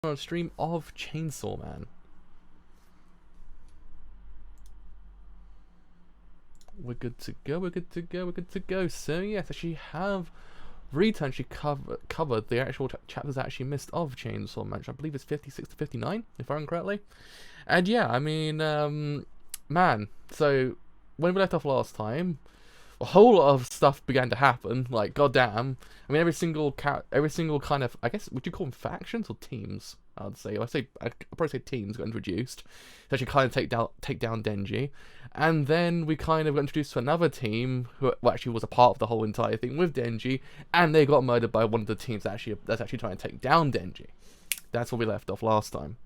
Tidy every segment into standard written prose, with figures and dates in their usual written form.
on a stream of Chainsaw Man. We're good to go, we're good to go, we're good to go. So yes, I actually have returned, she covered the actual chapters that actually missed of Chainsaw Man, which I believe is 56 to 59, if I remember correctly. And yeah, I mean, man, so when we left off last time, a whole lot of stuff began to happen. Like, goddamn, I mean, every single kind of, I guess, would you call them factions or teams? I'd probably say teams got introduced to actually kind of take down Denji, and then we kind of got introduced to another team who actually was a part of the whole entire thing with Denji, and they got murdered by one of the teams that's actually trying to take down Denji. That's where we left off last time.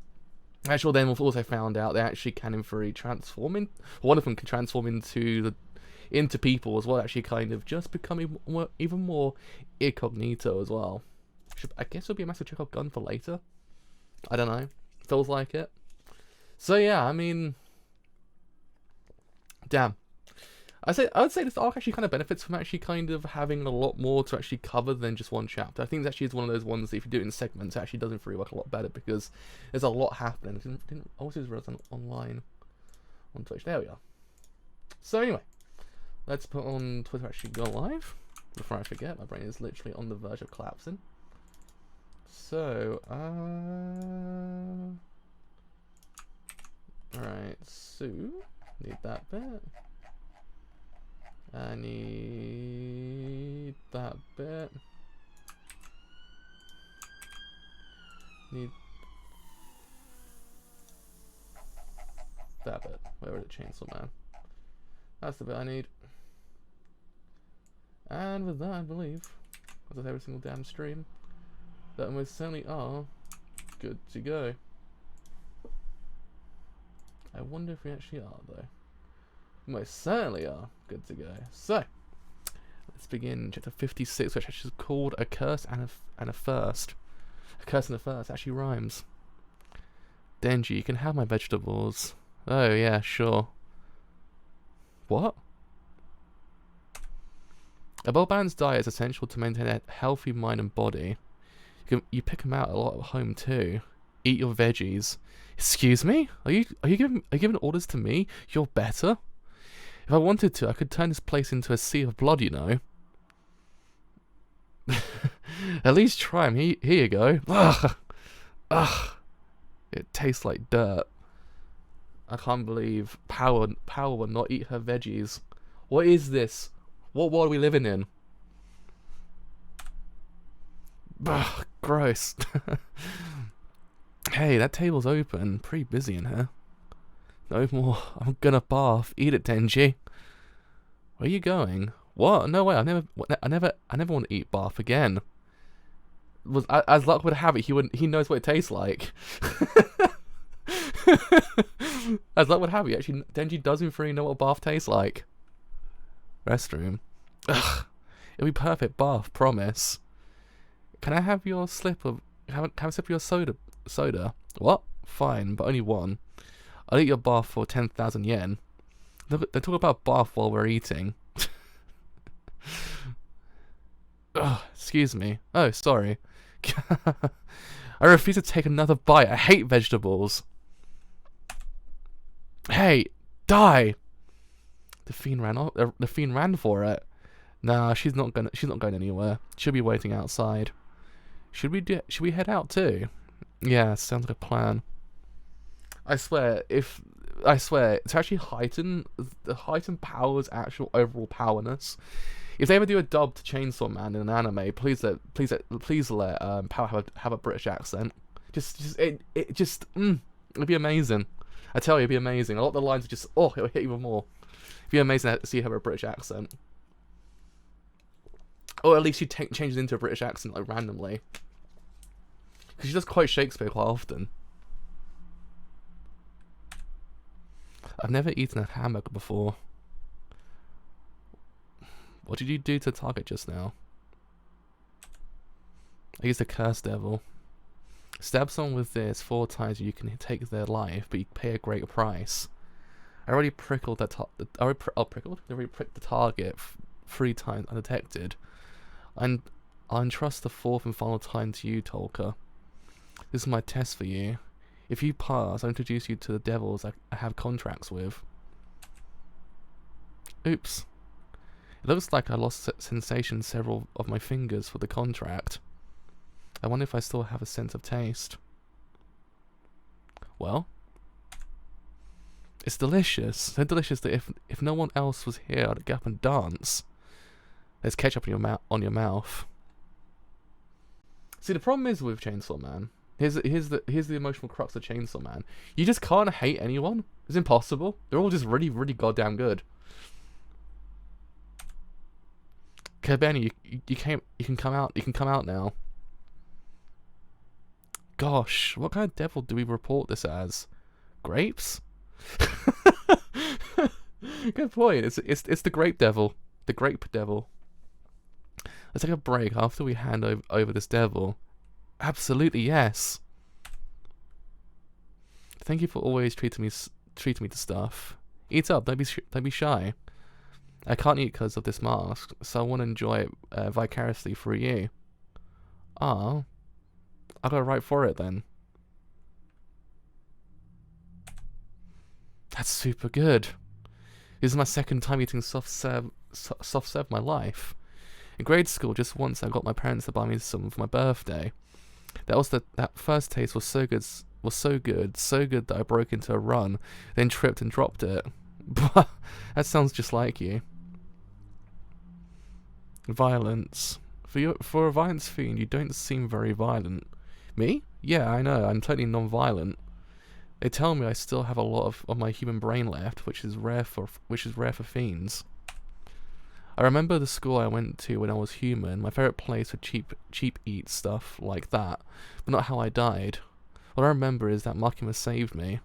Actually, then we've also found out they actually can in theory transform in. One of them can transform into people as well, actually kind of just becoming even more incognito as well. I guess it'll be a massive Chekhov gun for later. I don't know. Feels like it. So yeah, I mean, damn. I would say this arc actually kind of benefits from actually kind of having a lot more to actually cover than just one chapter. I think it actually is one of those ones that if you do it in segments, it actually does really work a lot better because there's a lot happening. I always realize I'm online on Twitch. There we are. So anyway, let's put on Twitter actually go live before I forget. My brain is literally on the verge of collapsing. So, alright, so, need that bit. I need that bit. Need that bit. Where is it? Chainsaw Man. That's the bit I need. And with that, I believe, as with every single damn stream, that we certainly are good to go. I wonder if we actually are, though. We most certainly are good to go. So, let's begin chapter 56, which actually is called A Curse and a First. A Curse and a First actually rhymes. Denji, you can have my vegetables. Oh, yeah, sure. What? A well-balanced diet is essential to maintain a healthy mind and body. You pick them out a lot at home too. Eat your veggies. Excuse me? Are you giving orders to me? You're better? If I wanted to, I could turn this place into a sea of blood, you know. At least try them. Here you go. Ugh. Ugh. It tastes like dirt. I can't believe Power will not eat her veggies. What is this? What world are we living in? Ugh, gross. Hey, that table's open. Pretty busy in here. No more. I'm gonna bath. Eat it, Denji. Where are you going? What? No way. I never want to eat bath again. As luck would have it, he knows what it tastes like. As luck would have it, actually, Denji does in theory know what a bath tastes like. Restroom. Ugh. It'll be perfect bath. Promise. Can I have your slip of have a sip of your soda? What? Fine, but only one. I'll eat your bath for 10,000 yen. They're talking about bath while we're eating. Ugh, excuse me. Oh, sorry. I refuse to take another bite. I hate vegetables. Hey, die! The fiend ran for it. Nah, she's not going anywhere. She'll be waiting outside. Should we head out too? Yeah, sounds like a plan. I swear, to actually heighten Power's actual overall powerness, if they ever do a dub to Chainsaw Man in an anime, please let Power have a British accent. It'd be amazing. I tell you, it'd be amazing. A lot of the lines are just, it'll hit even more. It'd be amazing to see her have a British accent. Or at least she changes into a British accent, like, randomly. Because she does quite Shakespeare quite often. I've never eaten a hamburger before. What did you do to Target just now? I used a curse devil. Stab someone with this 4 times and you can take their life, but you pay a greater price. I already pricked the target 3 times undetected. And I'll entrust the 4th and final time to you, Tolka. This is my test for you. If you pass, I'll introduce you to the devils I have contracts with. Oops. It looks like I lost sensation in several of my fingers for the contract. I wonder if I still have a sense of taste. Well, it's delicious. So delicious that if no one else was here, I'd get up and dance. There's ketchup in your mouth. See, the problem is with Chainsaw Man. Here's the emotional crux of Chainsaw Man. You just can't hate anyone. It's impossible. They're all just really, really goddamn good. Okay, Benny, you can come out. You can come out now. Gosh, what kind of devil do we report this as? Grapes? Good point. It's the grape devil. The grape devil. Let's take a break after we hand over this devil. Absolutely yes. Thank you for always treating me to stuff. Eat up. Don't be shy. I can't eat because of this mask, so I want to enjoy it vicariously through you. Ah, I'll go right for it then. That's super good. This is my second time eating soft serve in my life. In grade school, just once I got my parents to buy me some for my birthday. That first taste was so good that I broke into a run, then tripped and dropped it. That sounds just like you. Violence. For a violence fiend, you don't seem very violent. Me? Yeah, I know. I'm totally non-violent. They tell me I still have a lot of my human brain left, which is rare for fiends. I remember the school I went to when I was human. My favorite place for cheap eat stuff like that, but not how I died. What I remember is that Makima saved me.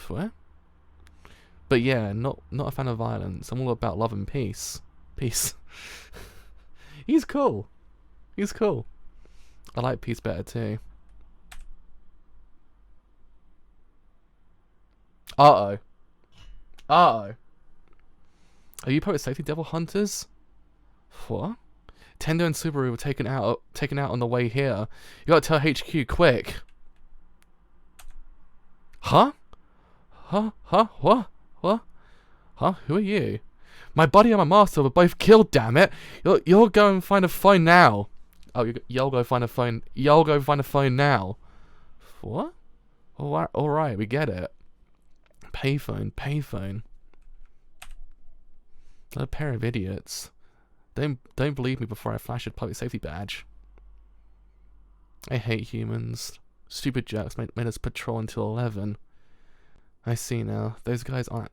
What? But yeah, not a fan of violence. I'm all about love and peace. Peace. He's cool. He's cool. I like peace better too. Uh-oh. Uh-oh. Are you public safety devil hunters? What? Tendo and Subaru were taken out on the way here. You gotta tell HQ quick. Huh? Huh? What? What? Huh? Who are you? My buddy and my master were both killed, damn it! You'll go and find a phone now. Oh, you'll go find a phone. You'll go find a phone now. What? Alright, we get it. Payphone. A pair of idiots. Don't believe me before I flash a public safety badge. I hate humans. Stupid jerks made us patrol until 11. I see now. Those guys aren't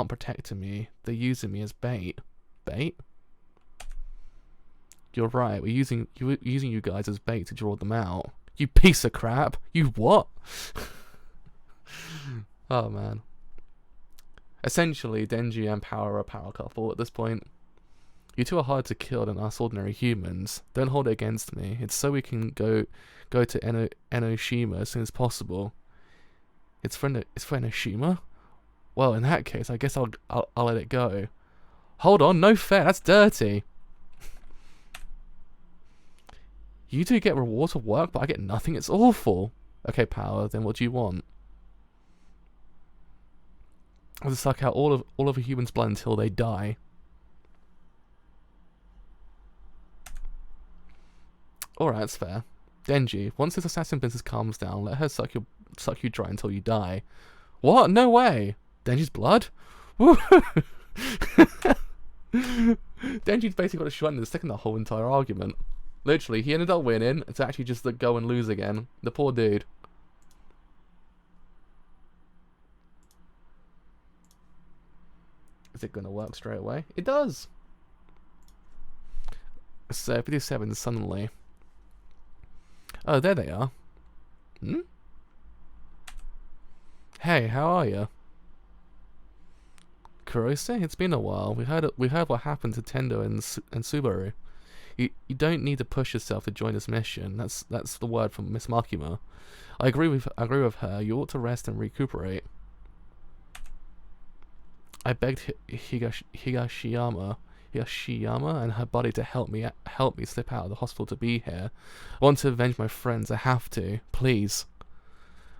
protecting me. They're using me as bait. Bait? You're right. We're using you guys as bait to draw them out. You piece of crap. You what? Oh man. Essentially, Denji and Power are a power couple at this point. You two are harder to kill than us ordinary humans. Don't hold it against me. It's so we can go to Enoshima as soon as possible. It's for Enoshima? Well, in that case, I guess I'll let it go. Hold on, no fair. That's dirty. You two get rewards for work, but I get nothing. It's awful. Okay, Power. Then what do you want? I'll just suck out all of a human's blood until they die. Alright, that's fair. Denji, once this assassin business calms down, let her suck you dry until you die. What? No way! Denji's blood? Woo! Denji's basically got a shot in the stick in the whole entire argument. Literally, he ended up winning to actually just go and lose again. The poor dude. Is it going to work straight away? It does! So, 57 suddenly. Oh, there they are. Hmm? Hey, how are you? Kurose, it's been a while. We heard what happened to Tendo and Subaru. You don't need to push yourself to join this mission. That's the word from Miss Makima. I agree with her. You ought to rest and recuperate. I begged Higashiyama. Yoshiyama and her body to help me slip out of the hospital to be here. I want to avenge my friends. I have to. Please.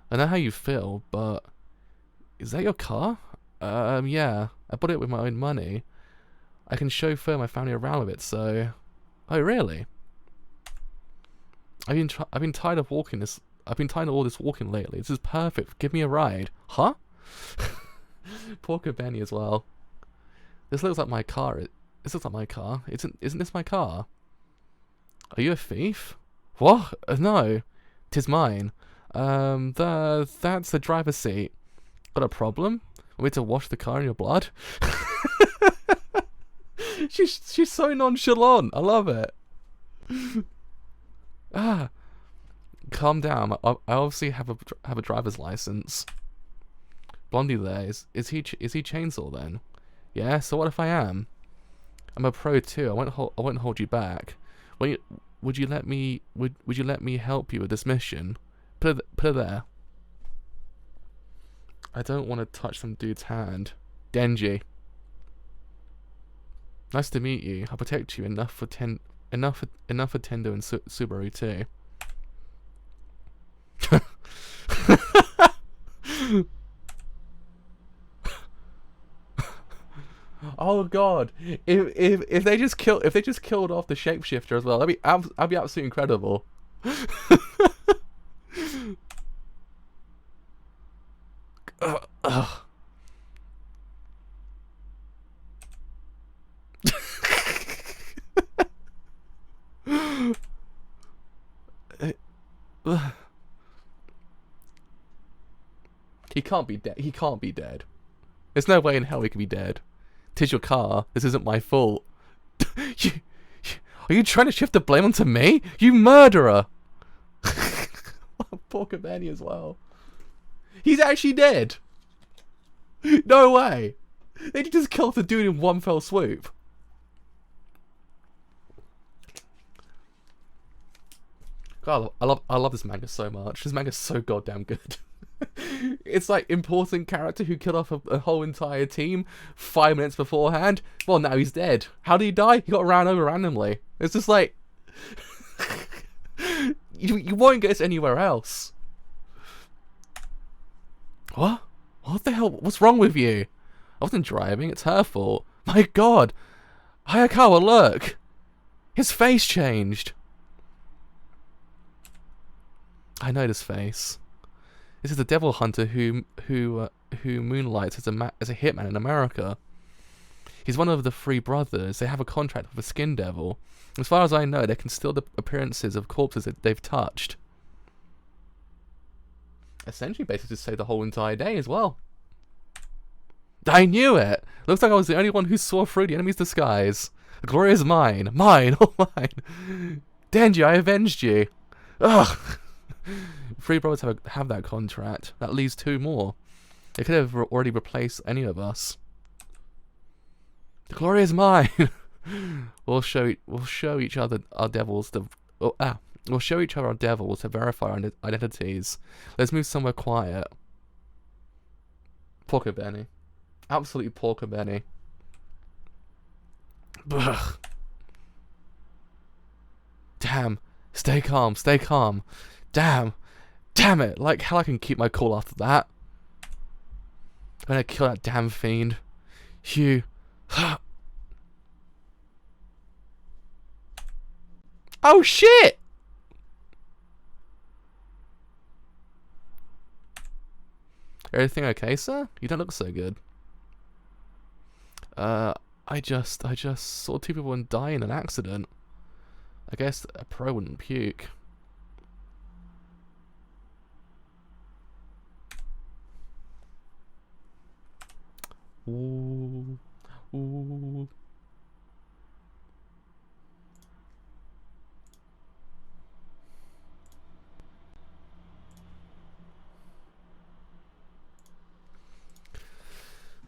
I know how you feel, but is that your car? Yeah. I bought it with my own money. I can chauffeur my family around with it, so... Oh, really? I've been tired of walking this... I've been tired of all this walking lately. This is perfect. Give me a ride. Huh? Poor Benny as well. This looks like my car. This looks like my car. Isn't this my car? Are you a thief? What? No. 'Tis mine. That's the driver's seat. Got a problem? Want me to wash the car in your blood? She's so nonchalant. I love it. Calm down. I obviously have a driver's license. Blondie there, is he Chainsaw then? Yeah. So what if I am? I'm a pro too. I won't hold you back. Would you let me help you with this mission? Put it there. I don't want to touch some dude's hand. Denji. Nice to meet you. I'll protect you enough for Tendo and Subaru too. Oh god! If they just killed off the shapeshifter as well, that'd be absolutely incredible. He can't be dead. He can't be dead. There's no way in hell he could be dead. 'Tis your car. This isn't my fault. Are you trying to shift the blame onto me? You murderer! Poor Kabani as well. He's actually dead. No way. They just killed the dude in one fell swoop. God, I love this manga so much. This manga's so goddamn good. It's like important character who killed off a whole entire team 5 minutes beforehand. Well, now he's dead. How did he die? He got ran over randomly. It's just like you won't get this anywhere else. What? What the hell? What's wrong with you? I wasn't driving. It's her fault. My God, Hayakawa, look. His face changed. I know this face. This is the devil hunter who moonlights as a hitman in America. He's one of the 3 brothers. They have a contract with a skin devil. As far as I know, they can steal the appearances of corpses that they've touched. Essentially, basically, just save the whole entire day as well. I knew it. Looks like I was the only one who saw through the enemy's disguise. The glory is mine, mine, all mine. Denji, I avenged you. Ugh. 3 brothers have that contract. That leaves 2 more. They could have already replaced any of us. The glory is mine. We'll show each other our devils to. We'll show each other our devils to verify our identities. Let's move somewhere quiet. Poor Benny. Absolutely poor Benny. Damn. Stay calm. Stay calm. Damn. Damn it. Like hell I can keep my cool after that. I'm gonna kill that damn fiend. Hugh. Oh shit! Everything okay, sir? You don't look so good. I just saw 2 people die in an accident. I guess a pro wouldn't puke. Ooh. Ooh.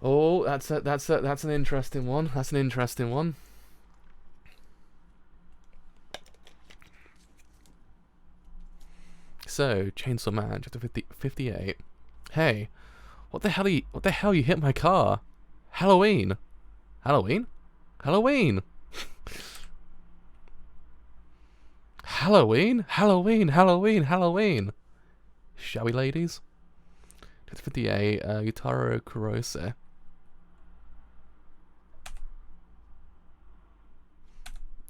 Oh, that's an interesting one. That's an interesting one. So, Chainsaw Man, chapter 58. Hey, what the hell you hit my car? Halloween. Halloween? Halloween! Halloween! Halloween! Halloween! Halloween! Shall we, ladies? 58, Yutaro Kurose.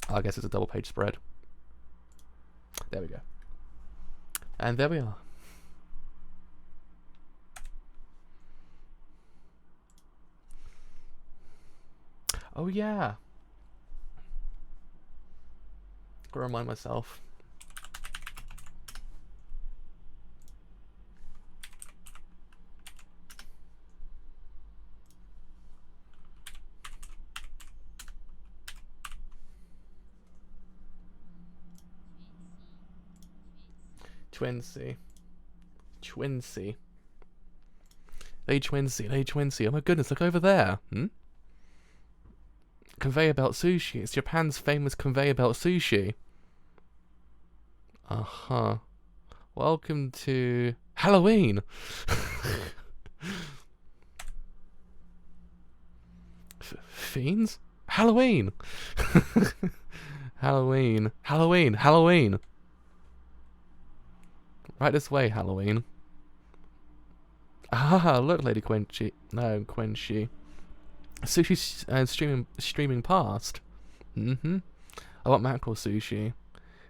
I guess it's a double page spread. There we go. And there we are. Oh yeah. Gotta remind myself. Twinsy. They Twinsy. Oh my goodness, look over there. Conveyor belt sushi. It's Japan's famous conveyor belt sushi. Uh-huh. Welcome to Halloween. Fiends? Halloween. Halloween. Right this way, Halloween. Ah, look, Lady Quenchi. No, Quenchi. Sushi streaming past. I want mackerel sushi.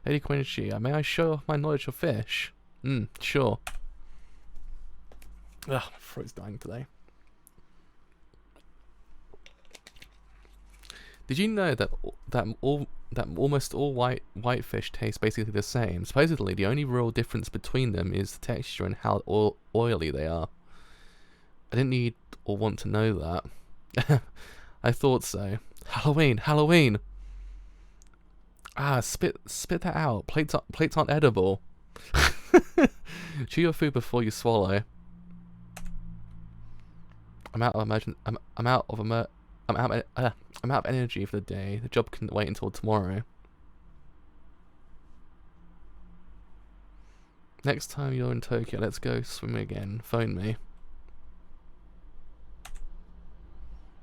Lady Quenchi, may I show off my knowledge of fish? Sure. Ugh, my throat's dying today. Did you know that almost all white fish taste basically the same? Supposedly, the only real difference between them is the texture and how oily they are. I didn't need or want to know that. I thought so. Halloween. Ah, spit that out. Plates aren't edible. Chew your food before you swallow. I'm out of energy for the day. The job can wait until tomorrow. Next time you're in Tokyo, let's go swimming again. Phone me.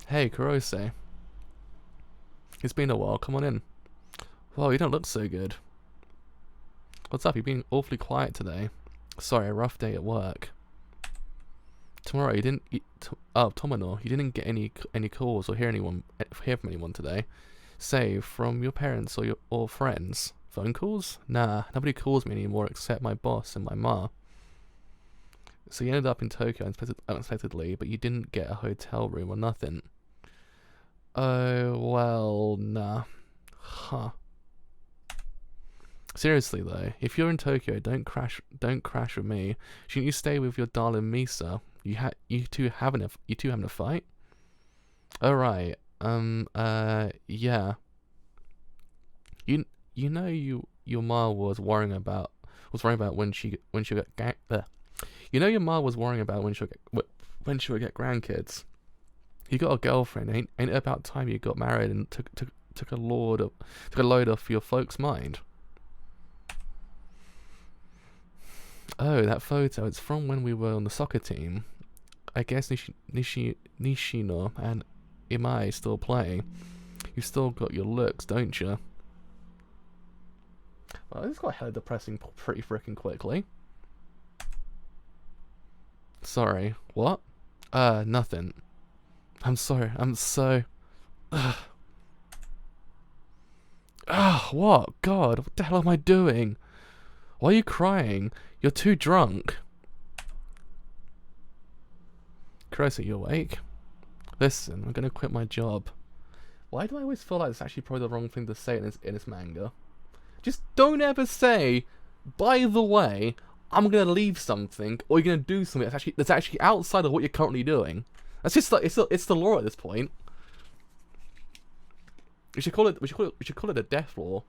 Hey, Kurose. It's been a while. Come on in. Whoa, you don't look so good. What's up? You've been awfully quiet today. Sorry, a rough day at work. Tomorrow, you didn't. Tomono, you didn't get any calls or hear from anyone today. Say from your parents or friends. Phone calls? Nah, nobody calls me anymore except my boss and my ma. So you ended up in Tokyo unexpectedly, but you didn't get a hotel room or nothing. Oh well, nah. Huh. Seriously though, if you're in Tokyo, don't crash with me. Shouldn't you stay with your darling Misa? You two having a fight? Alright. Yeah. You know your ma was worrying about when she got You know your ma was worrying about when she would get grandkids. You got a girlfriend. Ain't it about time you got married and took a load off your folks' mind? Oh, that photo. It's from when we were on the soccer team. I guess Nishino and Imai still play. You still got your looks, don't you? Well, this got hella depressing pretty freaking quickly. Sorry. What? Nothing. I'm sorry. I'm so... what? God, what the hell am I doing? Why are you crying? You're too drunk. Kurose, you awake? Listen, I'm gonna quit my job. Why do I always feel like it's actually probably the wrong thing to say in this manga? Just don't ever say, by the way, I'm gonna leave something, or you're gonna do something that's actually outside of what you're currently doing. That's just like it's the law at this point. We should call it a death law.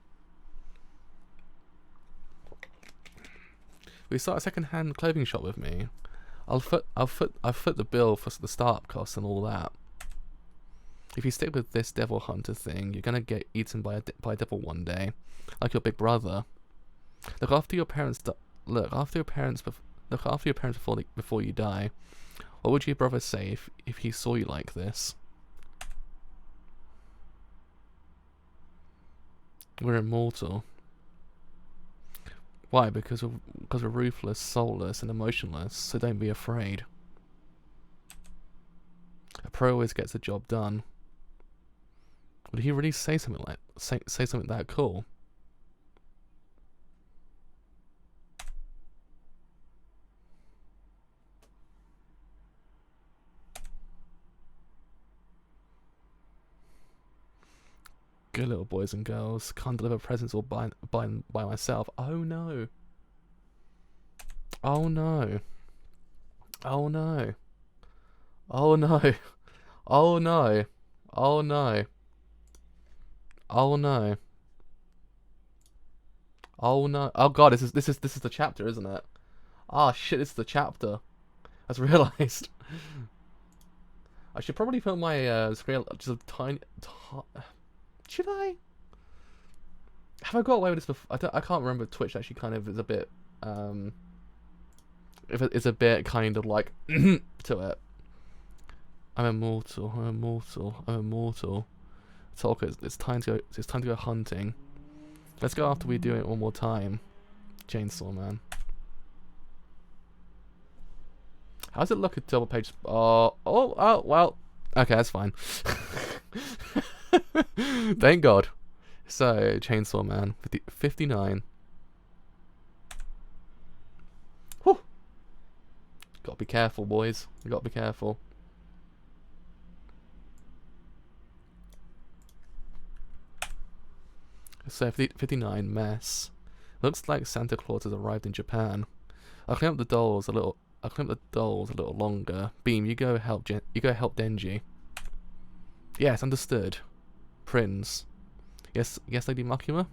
We start a second-hand clothing shop with me. I'll foot the bill for the startup costs and all that. If you stick with this devil hunter thing, you're gonna get eaten by a devil one day, like your big brother. Look after your parents. Before you die. What would your brother say if he saw you like this? We're immortal. Why? Because we're ruthless, soulless, and emotionless, so don't be afraid. A pro always gets the job done. Would he really say something like say something that cool? Good little boys and girls. Can't deliver presents all by myself. Oh no. Oh no. Oh no. Oh no. Oh no. Oh no. Oh no. Oh no. Oh god, this is the chapter, isn't it? Ah shit, this is the chapter. I just realised. I should probably put my screen just a tiny. Should I? Have I got away with this before? I can't remember. Twitch actually kind of is a bit if it's a bit kind of like to it. I'm immortal. I'm immortal. I'm immortal. Talk. It's time to go. It's time to go hunting. Let's go after we do it one more time. Chainsaw Man. How does it look at double page? Oh, well. Okay, that's fine. Thank God. So, Chainsaw Man, 59. Whew. Gotta be careful, boys. You gotta be careful. So, 59, mess. Looks like Santa Claus has arrived in Japan. I'll clean up the dolls a little. I'll clean up the dolls a little longer. Beam, you go help. You go help Denji. Yes, understood. Prince. Yes, Lady Makima?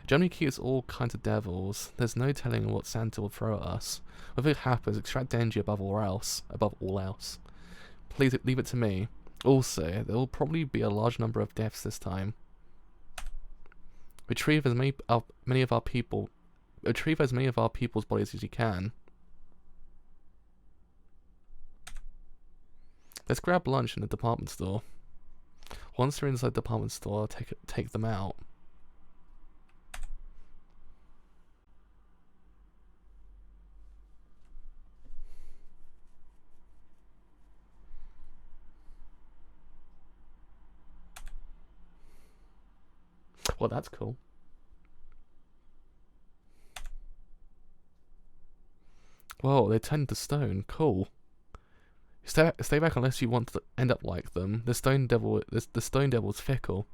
Germany keeps all kinds of devils. There's no telling what Santa will throw at us. If it happens, extract Denji above all else. Please leave it to me. Also, there will probably be a large number of deaths this time. Retrieve as many of our people's bodies as you can. Let's grab lunch in the department store. Once they're inside the department store, take them out. Well, that's cool. Whoa, they turn to stone. Cool. Stay back unless you want to end up like them. The stone devil's fickle.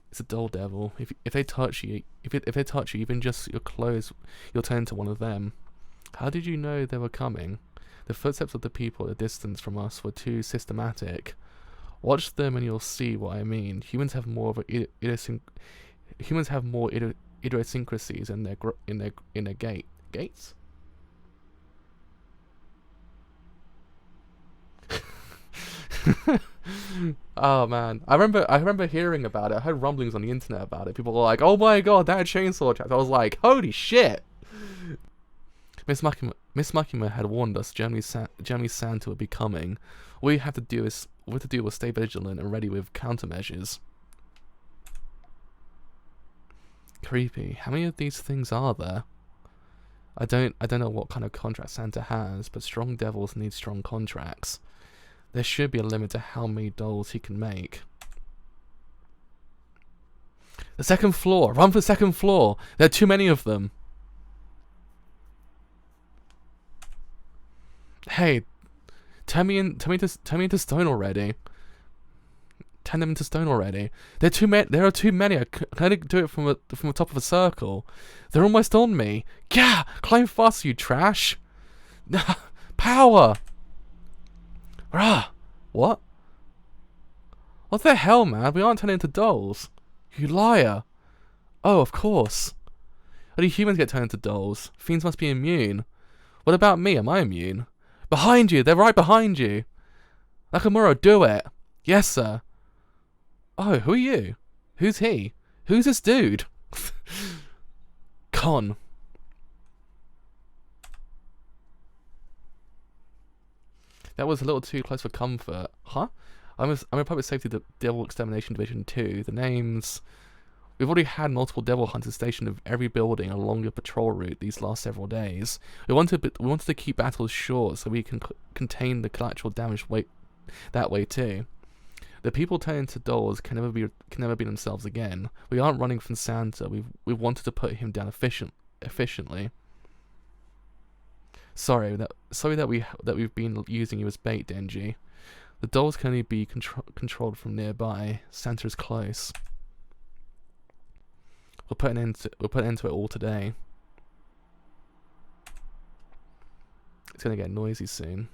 It's a dull devil. If they touch you, even just your clothes, you'll turn to one of them. How did you know they were coming? The footsteps of the people at a distance from us were too systematic. Watch them and you'll see what I mean. Humans have more idiosyncrasies in their gates. Oh man, I remember hearing about it. I heard rumblings on the internet about it. People were like, "Oh my god, that chainsaw chapter." I was like, "Holy shit!" Miss Makima had warned us Germany's Santa would be coming. All we have to do was stay vigilant and ready with countermeasures. Creepy. How many of these things are there? I don't know what kind of contract Santa has, but strong devils need strong contracts. There should be a limit to how many dolls he can make. The second floor! Run for the second floor! There are too many of them! Hey, turn me into stone already. Turn them into stone already. There are too many. I can only do it from the top of a circle. They're almost on me. Yeah, climb faster, you trash. Power. Rah. What? What the hell, man? We aren't turning into dolls. You liar. Oh, of course. Only humans get turned into dolls. Fiends must be immune. What about me? Am I immune? Behind you! They're right behind you! Nakamura, do it! Yes, sir. Oh, who are you? Who's he? Who's this dude? Con. That was a little too close for comfort. Huh? I'm a Public Safety Devil Extermination Division 2. The names... We've already had multiple devil hunters stationed in every building along your patrol route these last several days. We wanted to keep battles short so we can contain the collateral damage that way too. The people turning into dolls can never be themselves again. We aren't running from Santa. We've wanted to put him down efficiently. Sorry that we've been using you as bait, Denji. The dolls can only be controlled from nearby. Santa's close. We'll put an end to it all today. It's gonna get noisy soon.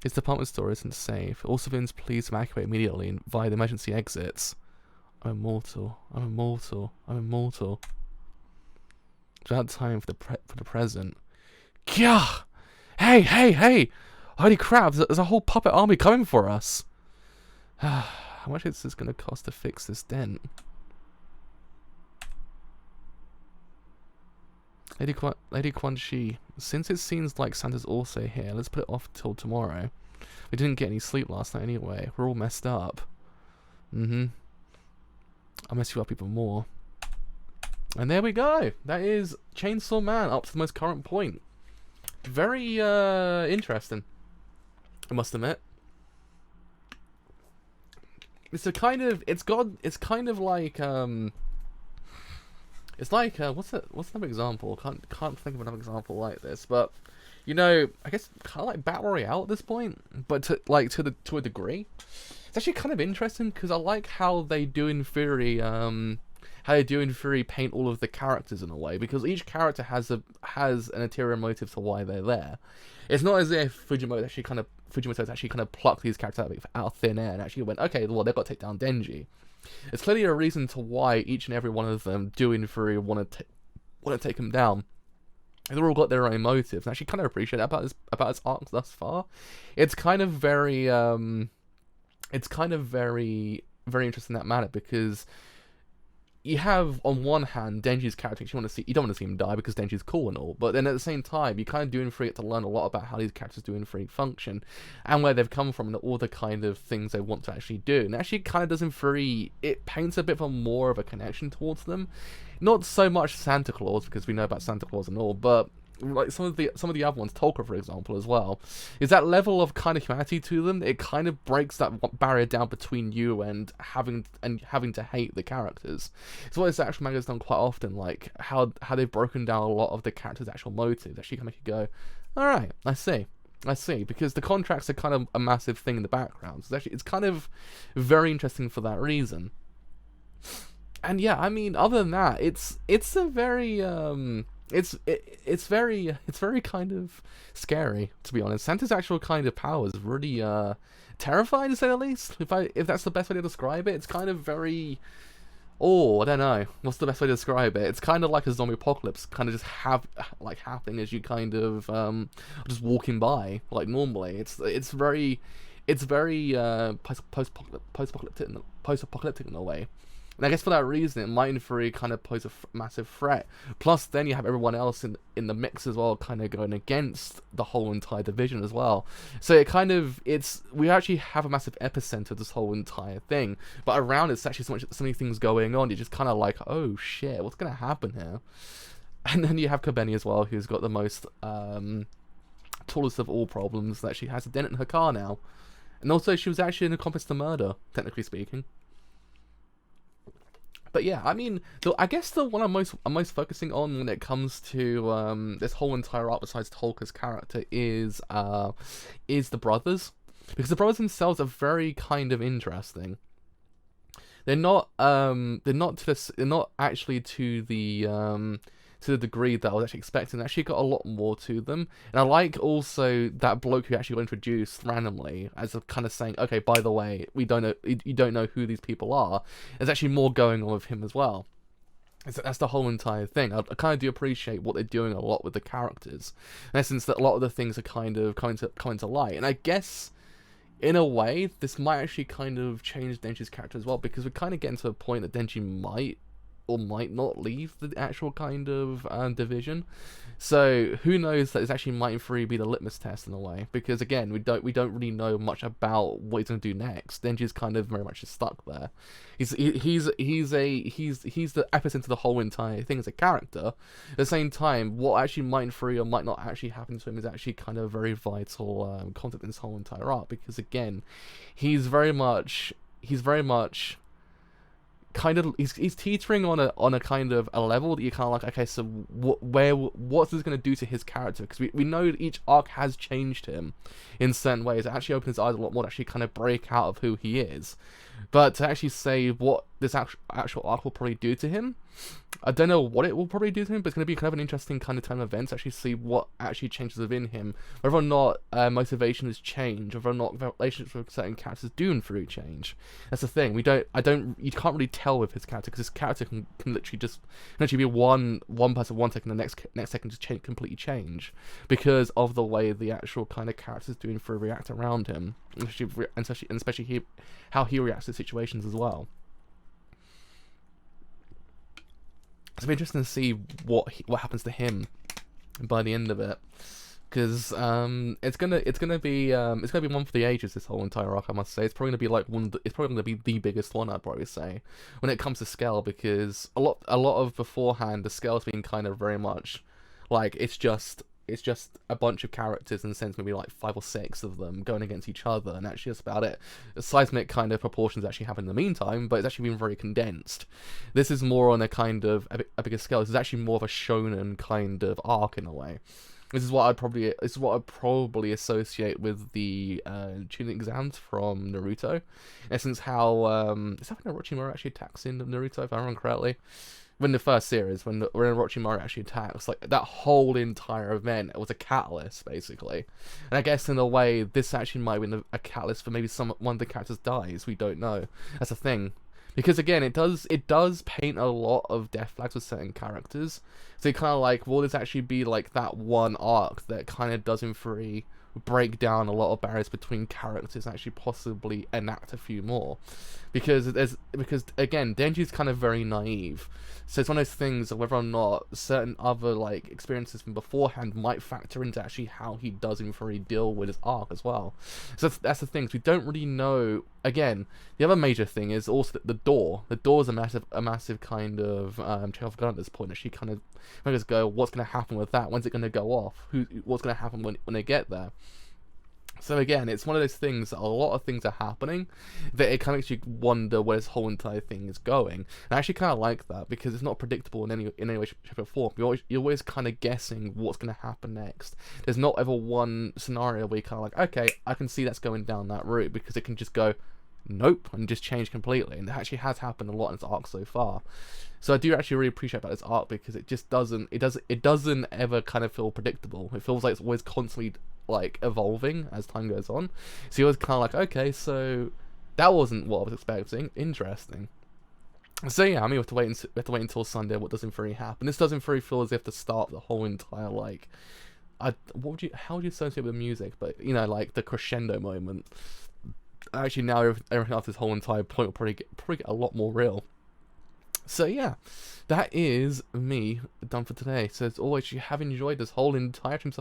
His department store isn't safe. All civilians please evacuate immediately via the emergency exits. I'm immortal. I'm immortal. I'm immortal. Without time for the present. Gah! Hey, hey, hey! Holy crap! There's a whole puppet army coming for us. How much is this gonna cost to fix this dent? Lady Quan Chi, since it seems like Santa's also here, let's put it off till tomorrow. We didn't get any sleep last night anyway. We're all messed up. I'll mess you up even more. And there we go. That is Chainsaw Man up to the most current point. Very interesting, I must admit. It's kind of like it's like what's another example? Can't think of another example like this, but you know, I guess kind of like Battle Royale at this point, but to a degree. It's actually kind of interesting because I like how they do in theory paint all of the characters in a way, because each character has an ulterior motive to why they're there. It's not as if Fujimoto's actually kind of plucked these characters out of thin air and actually went, okay, well, they've got to take down Denji. It's clearly a reason to why each and every one of them do in theory want to take him down. They've all got their own motives. And I actually kind of appreciate that about his arcs thus far. It's kind of very very interesting in that manner, because you have, on one hand, Denji's character, you don't want to see him die because Denji's cool and all, but then at the same time, you kind of do in free get to learn a lot about how these characters do in free function, and where they've come from, and all the kind of things they want to actually do. And actually kind of does in free, it paints a bit of a more of a connection towards them. Not so much Santa Claus, because we know about Santa Claus and all, but like some of the other ones, Tolka for example as well, is that level of kind of humanity to them. It kind of breaks that barrier down between you and having to hate the characters. It's what this actual manga has done quite often, like how they've broken down a lot of the characters' actual motives. Actually can make you go, all right, I see, because the contracts are kind of a massive thing in the background. So it's kind of very interesting for that reason. And yeah, I mean, other than that, it's a very it's very kind of scary, to be honest. Santa's actual kind of power is really terrifying, to say the least. If that's the best way to describe it, it's kind of very, I don't know what's the best way to describe it. It's kind of like a zombie apocalypse, kind of just happening as you kind of just walking by like normally. It's very post-apocalyptic in a way. And I guess for that reason, it might in theory kind of pose a massive threat. Plus, then you have everyone else in the mix as well, kind of going against the whole entire division as well. So it kind of, we actually have a massive epicenter of this whole entire thing. But around it's actually so many things going on. You're just kind of like, oh shit, what's going to happen here? And then you have Kobeni as well, who's got the most tallest of all problems, that she has a dent in her car now. And also, she was actually an accomplice to murder, technically speaking. But yeah, I mean, I guess the one I'm most focusing on when it comes to this whole entire arc, besides Tolka's character, is the brothers, because the brothers themselves are very kind of interesting. They're not actually to the degree that I was actually expecting. They actually got a lot more to them, and I like also that bloke who actually got introduced randomly as a kind of saying, okay, by the way, you don't know who these people are. There's actually more going on with him as well. That's the whole entire thing. I kind of do appreciate what they're doing a lot with the characters. In essence, that a lot of the things are kind of coming to light, and I guess in a way this might actually kind of change Denji's character as well, because we're kind of getting to a point that Denji might or might not leave the actual kind of division. So who knows that it's actually might free be the litmus test in a way, because again we don't really know much about what he's gonna do next. Denji's kind of very much just stuck there. He's the epicenter of the whole entire thing as a character. At the same time, what actually might free or might not actually happen to him is actually kind of very vital content in this whole entire arc, because again, he's very much kind of he's teetering on a kind of a level that you're kind of like, okay, so what's this going to do to his character? Because we know that each arc has changed him in certain ways. It actually opens his eyes a lot more to actually kind of break out of who he is. But to actually say what this actual arc will probably do to him, I don't know what it will probably do to him, but it's going to be kind of an interesting kind of time of events to actually see what actually changes within him, whether or not motivations change, whether or not relationships with certain characters do and through change. That's the thing. You can't really tell with his character, because his character can literally be one person one second, the next second just completely change, because of the way the actual kind of characters do and through react around him, especially how he reacts to situations as well. It'll be interesting to see what happens to him by the end of it, because it's gonna be one for the ages. This whole entire arc, I must say, it's probably gonna be like it's probably gonna be the biggest one, I'd probably say, when it comes to scale, because a lot of beforehand the scale's been kind of very much like it's just a bunch of characters, in a sense, maybe like 5 or 6 of them going against each other, and actually that's about it. Seismic kind of proportions actually happen in the meantime, but it's actually been very condensed. This is more on a kind of a bigger scale. This is actually more of a shonen kind of arc in a way. This is what I'd probably associate with the tuning exams from Naruto. In essence, how is that when Orochimaru actually attacks in Naruto, if I remember correctly? When the first series, when Orochimaru actually attacks, like that whole entire event was a catalyst, basically. And I guess in a way, this actually might have been a catalyst for maybe one of the characters dies. We don't know. That's the thing, because again, it does paint a lot of death flags with certain characters. So you kind of like, will this actually be like that one arc that kind of does in free break down a lot of barriers between characters and actually possibly enact a few more, because again, Denji's kind of very naive, so it's one of those things of whether or not certain other like experiences from beforehand might factor into actually how he does in free deal with his arc as well. So that's the thing, we don't really know. Again, the other major thing is also that the door is a massive kind of tail of gun at this point. That she kind of makes us go, what's going to happen with that? When's it going to go off? What's going to happen when they get there? So again, it's one of those things that a lot of things are happening that it kind of makes you wonder where this whole entire thing is going. And I actually kind of like that, because it's not predictable in any way, shape or form. You're always kind of guessing what's going to happen next. There's not ever one scenario where you're kind of like, okay, I can see that's going down that route, because it can just go, nope, and just change completely. And it actually has happened a lot in this arc so far. So I do actually really appreciate about this arc, because it just doesn't ever kind of feel predictable. It feels like it's always constantly like evolving as time goes on. So you're always kind of like, okay, so that wasn't what I was expecting. Interesting. So yeah, I mean, we have to wait until Sunday. What doesn't really happen? This doesn't really feel as if the start of the whole entire like, how would you associate with the music? But you know, like the crescendo moment. Actually, now everything after this whole entire point will probably get a lot more real. So yeah, that is me done for today. So as always, if you have enjoyed this whole entire stream as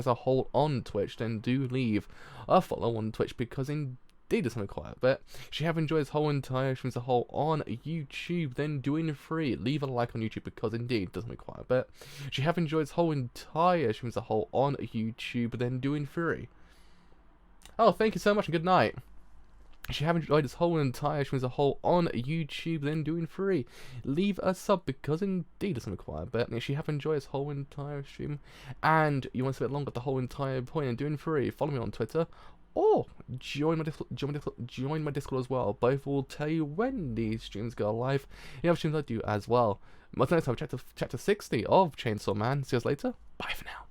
a whole on Twitch, then do leave a follow on Twitch, because indeed there's something quite a bit. If you have enjoyed this whole entire stream as a whole on YouTube, then doing free, leave a like on YouTube, because indeed does something quite a bit. If you have enjoyed this whole entire stream as a whole on YouTube, then doing free. Oh, thank you so much and good night. If you have enjoyed this whole entire stream as a whole on YouTube, then doing free, leave a sub, because indeed it's something quite a bit. And if you have enjoyed this whole entire stream and you want to spend longer at the whole entire point and doing free, follow me on Twitter or join my Discord as well. Both will tell you when these streams go live. The other streams I do as well. Until next time, chapter 60 of Chainsaw Man. See you guys later. Bye for now.